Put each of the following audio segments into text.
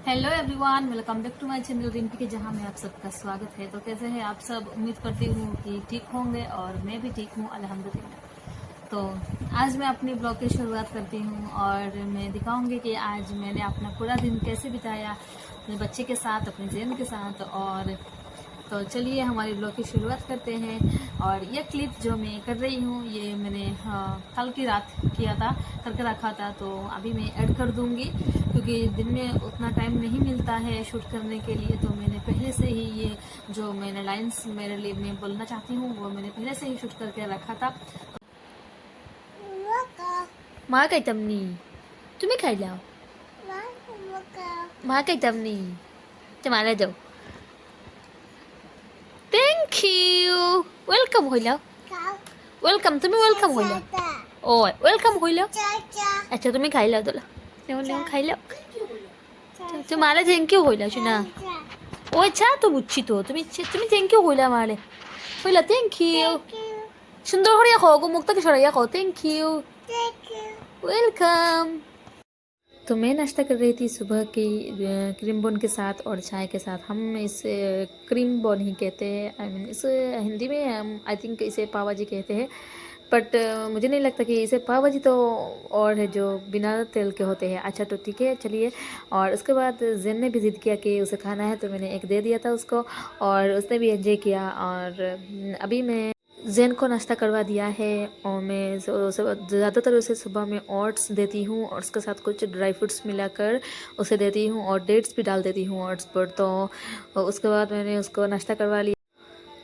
Hello everyone, welcome back to my channel Rimpi के, जहां में आप सबका स्वागत है। तो कैसे हैं आप सब? उम्मीद करती हूँ कि ठीक होंगे और मैं भी ठीक हूँ, अल्हम्दुलिल्लाह। तो आज मैं अपनी ब्लॉग की शुरुआत करती हूँ और मैं दिखाऊंगी कि आज मैंने अपना पूरा दिन कैसे बिताया अपने बच्चे के साथ, अपने जैन के साथ। और तो चलिए हमारी ब्लॉग की शुरुआत करते हैं। और ये क्लिप जो मैं कर रही हूँ ये मैंने कल की रात किया था, करके रखा था, तो अभी मैं ऐड कर दूंगी क्योंकि दिन में उतना टाइम नहीं मिलता है शूट करने के लिए। तो मैंने पहले से ही ये जो मैंने लाइंस मेरे लिए मैं बोलना चाहती हूँ वो मैंने पहले से ही शूट करके रखा था। माँ कही तमनी तुम्हें खाई लाओ, माँ कही तमनी तुम्हारा जाओ। थैंक यू, वेलकम हो जाओ, वेलकम तुम्हें वेलकम हो जाओ। ओ वेलकम हो जाओ। अच्छा तुम्हें खाई लाओ, तो खाई लाओ तुम्हारा थैंक यू होइला शुना। ओ अच्छा तुम उच्ची तो तुम्हें थैंक यू होइला थैंक यू सुंदर हरिया खाओ गो मुक्ता के सड़िया खाओ। Thank you welcome. तो मैं नाश्ता कर रही थी सुबह की क्रीम बोन के साथ और चाय के साथ। हम इसे क्रीम बोन ही कहते हैं, आई मीन इसे हिंदी में हम आई थिंक इसे पाव भाजी कहते हैं, बट मुझे नहीं लगता कि इसे पाव भाजी तो और है जो बिना तेल के होते हैं। अच्छा तो ठीक है चलिए। और उसके बाद जैन ने भी जिद किया कि उसे खाना है, तो मैंने एक दे दिया था उसको और उसने भी एंजॉय किया। और अभी मैं जैन को नाश्ता करवा दिया है और मैं ज़्यादातर उसे सुबह में ओट्स देती हूँ और उसके साथ कुछ ड्राई फ्रूट्स मिलाकर उसे देती हूँ और डेट्स भी डाल देती हूँ ओट्स पर। तो उसके बाद मैंने उसको नाश्ता करवा लिया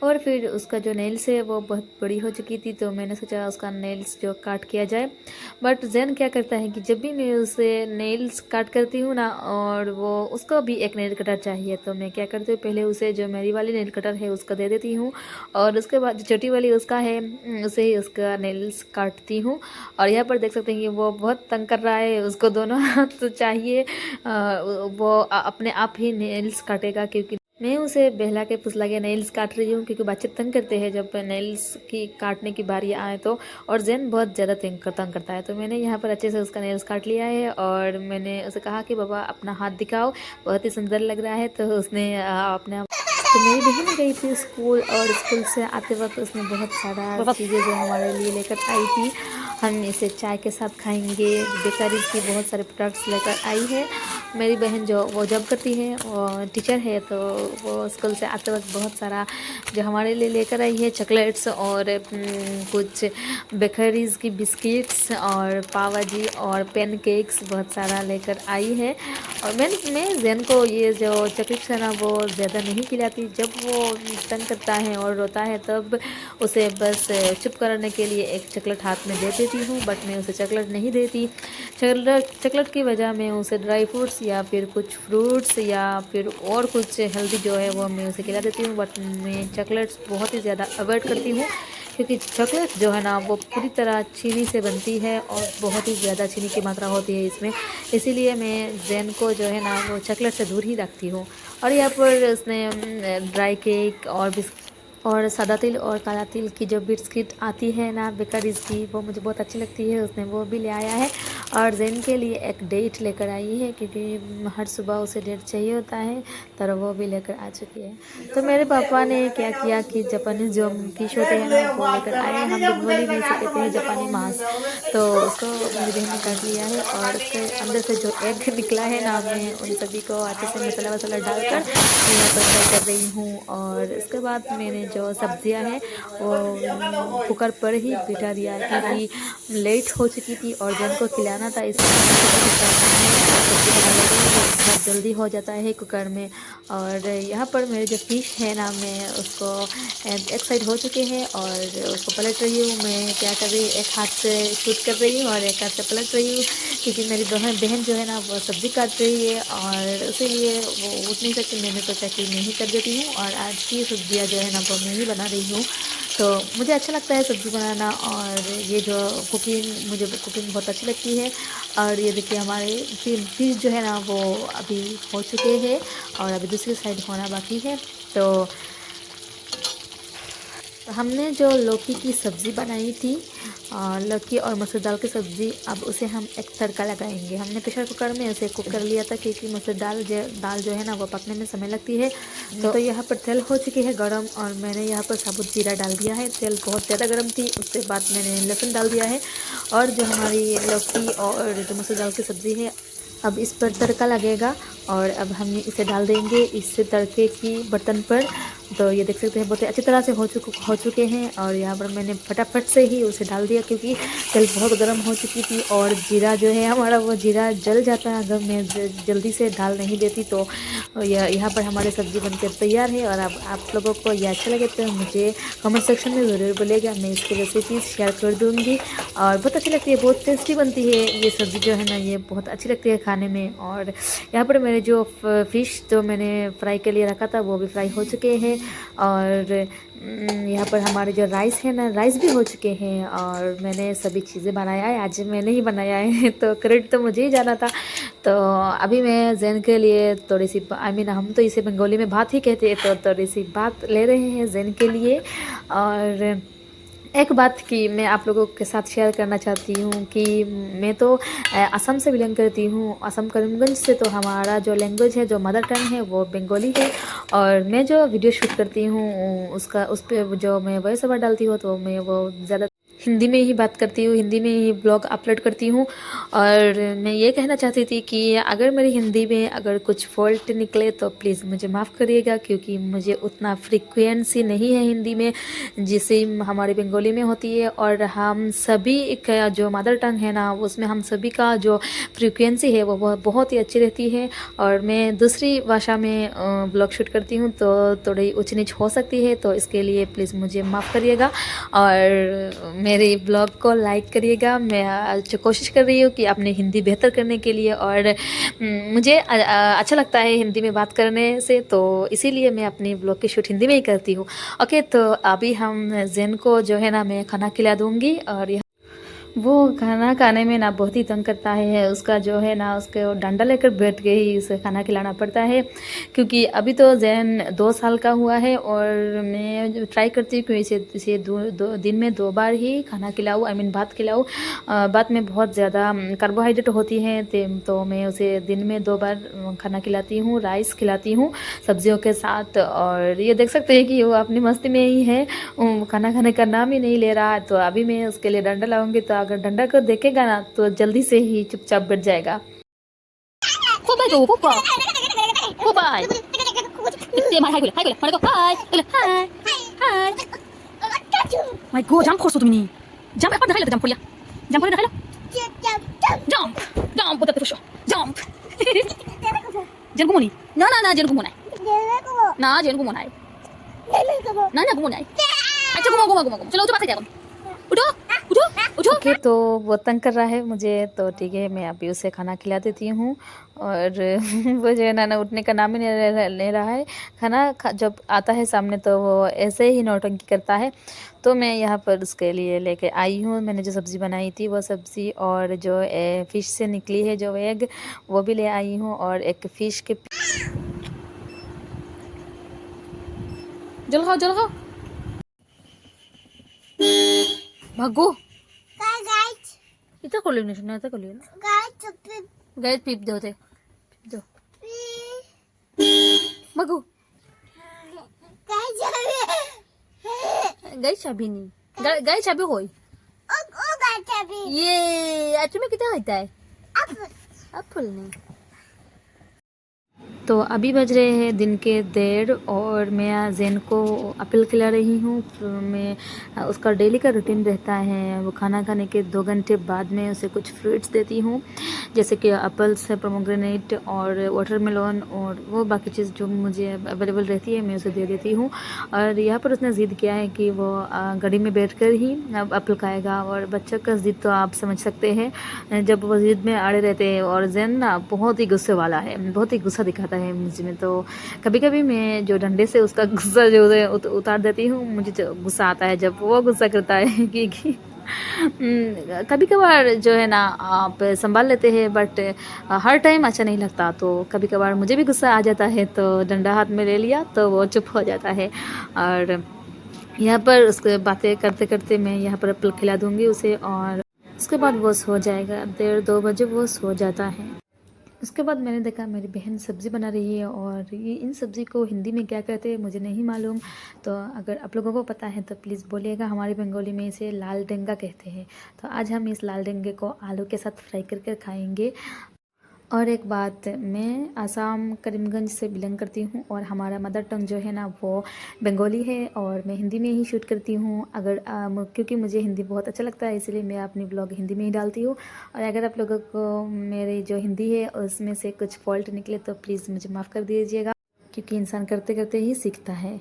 और फिर उसका जो नेल्स है वो बहुत बड़ी हो चुकी थी, तो मैंने सोचा उसका नेल्स जो काट किया जाए। बट जैन क्या करता है कि जब भी मैं उसे नेल्स काट करती हूँ ना, और वो उसको भी एक नेल कटर चाहिए, तो मैं क्या करती हूँ पहले उसे जो मेरी वाली नेल कटर है उसका दे देती हूँ और उसके बाद जो छोटी वाली उसका है उसे ही उसका नेल्स काटती हूँ। और यहाँ पर देख सकते हैं कि वो बहुत तंग कर रहा है, उसको दोनों हाथ तो चाहिए। वो अपने आप ही नेल्स काटेगा क्योंकि मैं उसे बहला के फुसला के नेल्स काट रही हूँ, क्योंकि बच्चे तंग करते हैं जब नेल्स की काटने की बारी आए तो। और जैन बहुत ज़्यादा तंग करता है, तो मैंने यहाँ पर अच्छे से उसका नेल्स काट लिया है और मैंने उसे कहा कि बाबा अपना हाथ दिखाओ, बहुत ही सुंदर लग रहा है। तो उसने अपने आप तो मेरी बहन गई थी स्कूल और स्कूल से आते वक्त उसने बहुत सारा चीज़ें जो हमारे लिए लेकर आई थी। हम इसे चाय के साथ खाएंगे, बेकरीज की बहुत सारे प्रोडक्ट्स लेकर आई है। मेरी बहन जो वो जॉब करती है, वो टीचर है, तो वो स्कूल से आते वक्त बहुत सारा जो हमारे लिए लेकर आई है, चॉकलेट्स और कुछ बेकरीज की बिस्किट्स और पाव भाजी और पेन केक्स बहुत सारा लेकर आई है। और मैं जैन को ये जो चॉकलेट्स है ना वो ज़्यादा नहीं खिलाती। जब वो तंग करता है और रोता है तब उसे बस चुप कराने के लिए एक चॉकलेट हाथ में दे देती हूँ, बट मैं उसे चॉकलेट नहीं देती। चॉकलेट की वजह मैं उसे ड्राई फ्रूट्स या फिर कुछ फ्रूट्स या फिर और कुछ हेल्दी जो है वो मैं उसे खिला देती हूँ, बट मैं चॉकलेट्स बहुत ही ज़्यादा अवॉइड करती हूँ क्योंकि चॉकलेट जो है ना वो पूरी तरह चीनी से बनती है और बहुत ही ज़्यादा चीनी की मात्रा होती है इसमें। इसीलिए मैं जैन को जो है ना वो चॉकलेट से दूर ही रखती हूँ। और यहाँ पर उसने ड्राई केक और सादा तिल और काला तिल की जो बिस्किट आती है ना बेकरीज की, वो मुझे बहुत अच्छी लगती है, उसने वो भी ले आया है। और जैन के लिए एक डेट लेकर आई है क्योंकि हर सुबह उसे डेट चाहिए होता है, तो वो भी लेकर आ चुकी है। तो मेरे पापा ने क्या किया कि जापानीज जो फिश होते हैं ना वो लेकर आए। हम बेंगोली में इसे कहते हैं जापानी मांस। तो उसको मेरी बहन ने काट लिया है और उसके अंदर से जो एग निकला है ना, मैं उन सभी को अच्छे से मसाला वसाला डालकर यहाँ पर फ्राई कर रही हूँ। और उसके बाद मैंने जो सब्जियां हैं वो कुकर पर ही बिठा दिया क्योंकि लेट हो चुकी थी और जन को खिलाना था, इसलिए सब्जी बना लेती हूँ तो बहुत जल्दी हो जाता है कुकर में। और यहाँ पर मेरे जो फिश है ना मैं उसको एक साइड हो चुके हैं और उसको पलट रही हूँ। मैं क्या कर रही हूँ, एक हाथ से शूट कर रही हूँ और एक हाथ से पलट रही हूँ क्योंकि मेरी बहन जो है ना वो सब्ज़ी काट रही है और इसीलिए वो उठ नहीं सकती। मैंने सोचा कि मैं ही कर देती हूँ और आज की सब्जियाँ जो है ना वो मैं ही बना रही हूँ। तो मुझे अच्छा लगता है सब्ज़ी बनाना और ये जो मुझे कुकिंग बहुत अच्छी लगती है। और ये देखिए हमारे फिश जो है ना वो अभी हो चुके हैं और अभी दूसरी साइड होना बाकी है। तो हमने जो लौकी की सब्ज़ी बनाई थी, लौकी और मसूर दाल की सब्ज़ी, अब उसे हम एक तड़का लगाएंगे। हमने प्रेशर कुकर में उसे कुक कर लिया था क्योंकि मसूर दाल जो है ना वो पकने में समय लगती है। तो यहाँ पर तेल हो चुकी है गरम और मैंने यहाँ पर साबुत जीरा डाल दिया है। तेल बहुत ज़्यादा गर्म थी, उसके बाद मैंने लहसुन डाल दिया है और जो हमारी लौकी और जो मसूर दाल की सब्ज़ी है, अब इस पर तड़का लगेगा और अब हम इसे डाल देंगे इस तड़के की बर्तन पर। तो ये देख सकते हैं बहुत ही अच्छी तरह से हो चुके हैं और यहाँ पर मैंने फटाफट से ही उसे डाल दिया क्योंकि तेल बहुत गर्म हो चुकी थी और जीरा जो है हमारा वो जीरा जल जाता है अगर मैं जल्दी से डाल नहीं देती। तो यहाँ पर हमारी सब्ज़ी बनकर तैयार है और अब आप लोगों को ये अच्छा लगे तो मुझे कमेंट सेक्शन में ज़रूर बोलेगा, मैं इसकी रेसिपी शेयर कर दूँगी। और बहुत अच्छी लगती है, बहुत टेस्टी बनती है ये सब्ज़ी जो है ना, ये बहुत अच्छी लगती है खाने में। और यहाँ पर मेरे जो फ़िश जो मैंने फ्राई के लिए रखा था वो भी फ्राई हो चुके हैं और यहाँ पर हमारे जो राइस है ना, राइस भी हो चुके हैं और मैंने सभी चीज़ें बनाया है, आज मैंने ही बनाया है तो क्रेडिट तो मुझे ही जाना था। तो अभी मैं जैन के लिए थोड़ी सी हम तो इसे बंगाली में बात ही कहते हैं, तो थोड़ी सी बात ले रहे हैं जैन के लिए। और एक बात की मैं आप लोगों के साथ शेयर करना चाहती हूँ कि मैं तो असम से बिलोंग करती हूँ, असम करीमगंज से। तो हमारा जो लैंग्वेज है, जो मदर टंग है वो बंगाली है और मैं जो वीडियो शूट करती हूँ उस पर जो मैं वॉइस ओवर डालती हूँ तो मैं वो ज़्यादा हिंदी में ही बात करती हूँ, हिंदी में ही ब्लॉग अपलोड करती हूँ। और मैं ये कहना चाहती थी कि अगर मेरी हिंदी में अगर कुछ फॉल्ट निकले तो प्लीज़ मुझे माफ़ करिएगा क्योंकि मुझे उतना फ्रीक्वेंसी नहीं है हिंदी में जिसे हमारी बंगाली में होती है। और हम सभी का जो मदर टंग है ना, उसमें हम सभी का जो फ्रीक्वेंसी है वो बहुत ही अच्छी रहती है। और मैं दूसरी भाषा में ब्लॉग शूट करती हूँ तो थोड़ी ऊंच नीच हो सकती है, तो इसके लिए प्लीज़ मुझे माफ़ करिएगा और मेरे ब्लॉग को लाइक करिएगा। मैं कोशिश कर रही हूँ कि अपनी हिंदी बेहतर करने के लिए और मुझे अच्छा लगता है हिंदी में बात करने से, तो इसीलिए मैं अपनी ब्लॉग की शूट हिंदी में ही करती हूँ। ओके, तो अभी हम जैन को जो है ना मैं खाना खिला दूँगी और वो खाना खाने में ना बहुत ही तंग करता है। उसका जो है ना, उसके डंडा लेकर बैठ के ही उसे खाना खिलाना पड़ता है क्योंकि अभी तो जैन 2 साल का हुआ है और मैं ट्राई करती हूँ कि इसे दिन में 2 बार ही खाना खिलाऊँ, भात खिलाऊँ। भात में बहुत ज़्यादा कार्बोहाइड्रेट होती है तो मैं उसे दिन में 2 बार खाना खिलाती हूँ, राइस खिलाती हूँ सब्जियों के साथ। और ये देख सकते हैं कि वो अपनी मस्ती में ही है, खाना खाने का नाम ही नहीं ले रहा। तो अभी मैं उसके लिए डंडा लाऊंगी, तो अगर डंडा को देखेगा ना तो जल्दी से ही चुपचाप बैठ जाएगा। Popai tuh, Popai. Popai. Dia marah, hai gula, mana kau? Hai, gula, hai, hai. My God, jump করছো তুমি? Jump একবার দেখাইলে তো jump করিয়া. Jump করে দেখাইলো? Jump. Jump বলতে ফুসো. Jump. জেন ঘুমোনি? না, জেন ঘুমো নাই. না, জেন ঘুমো নাই. না, ঘুমো নাই. আচ্ছা ঘুমো. চলো উঠো পাশে যাও. उठो उठो उठो। ओके, तो वो तंग कर रहा है मुझे, तो ठीक है मैं अभी उसे खाना खिला देती हूँ। और वो जो है ना उठने का नाम ही नहीं ले रहा है। जब आता है सामने तो वो ऐसे ही नौटंकी करता है। तो मैं यहाँ पर उसके लिए लेके आई हूँ, मैंने जो सब्ज़ी बनाई थी वो सब्ज़ी और जो फ़िश से निकली है जो एग वो भी ले आई हूँ और एक फ़िश के जल खाओ भागो। इतना कर लेना सुना, इतना कर लेना गाइस पीप दो थे दो भागो। गाइस अभी नहीं, गाइस अभी होई ये आज तुम्हें कितना होता है एप्पल नहीं। तो अभी बज रहे हैं दिन के 1:30 और मैं जैन को एप्पल खिला रही हूँ। मैं उसका डेली का रूटीन रहता है, वो खाना खाने के 2 घंटे बाद में उसे कुछ फ्रूट्स देती हूँ जैसे कि एप्पल्स है, पोमेग्रेनेट और वाटरमेलन और वो बाकी चीज़ जो मुझे अवेलेबल रहती है मैं उसे दे देती हूँ। और यहाँ पर उसने ज़िद किया है कि वो गाड़ी में बैठ कर ही एप्पल खाएगा और बच्चा का ज़िद तो आप समझ सकते हैं, जब वो ज़िद में अड़े रहते हैं। और जैन ना बहुत ही गुस्से वाला है, बहुत ही गुस्सा दिखाता है मुझ में। तो कभी कभी मैं जो डंडे से उसका गुस्सा जो है उतार देती हूँ, मुझे जो गुस्सा आता है जब वो गुस्सा करता है क्योंकि कभी कभार जो है ना आप संभाल लेते हैं बट हर टाइम अच्छा नहीं लगता। तो कभी कभार मुझे भी गुस्सा आ जाता है तो डंडा हाथ में ले लिया तो वो चुप हो जाता है। और यहाँ पर उसके बातें करते करते मैं यहाँ पर एप्पल खिला दूँगी उसे और उसके बाद वो सो जाएगा। 1:30-2 बजे वो सो जाता है। उसके बाद मैंने देखा मेरी बहन सब्ज़ी बना रही है और ये इन सब्ज़ी को हिंदी में क्या कहते हैं मुझे नहीं मालूम। तो अगर आप लोगों को पता है तो प्लीज़ बोलिएगा। हमारी बंगाली में इसे लाल डेंगा कहते हैं। तो आज हम इस लाल डेंगे को आलू के साथ फ्राई करके खाएंगे। और एक बात, मैं आसाम करीमगंज से बिलोंग करती हूँ और हमारा मदर टंग जो है ना वो बंगाली है और मैं हिंदी में ही शूट करती हूँ। अगर क्योंकि मुझे हिंदी बहुत अच्छा लगता है इसलिए मैं अपनी ब्लॉग हिंदी में ही डालती हूँ। और अगर आप लोगों को मेरी जो हिंदी है उसमें से कुछ फॉल्ट निकले तो प्लीज़ मुझे माफ़ कर दीजिएगा, क्योंकि इंसान करते करते ही सीखता है।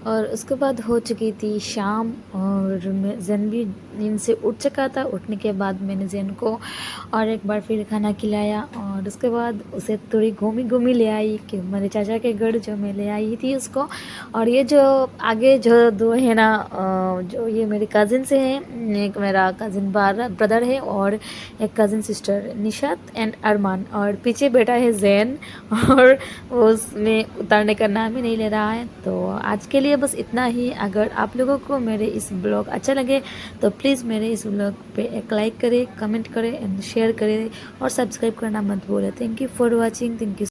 और उसके बाद हो चुकी थी शाम और जैन भी नींद से उठ चुका था। उठने के बाद मैंने जैन को और एक बार फिर खाना खिलाया और उसके बाद उसे थोड़ी घूमी ले आई कि मेरे चाचा के घर जो मैं ले आई थी उसको। और ये जो आगे जो दो है ना जो ये मेरे कज़िन से हैं, एक मेरा कज़िन ब्रदर है और एक कज़िन सिस्टर निशात एंड अरमान, और पीछे बैठा है जैन और उसमें उतारने का नाम ही नहीं ले रहा है। तो आज के लिए बस इतना ही। अगर आप लोगों को मेरे इस ब्लॉग अच्छा लगे तो प्लीज़ मेरे इस ब्लॉग पे एक लाइक करें, कमेंट करें एंड शेयर करें और सब्सक्राइब करना मत भूलें। Thank you for watching. Thank you.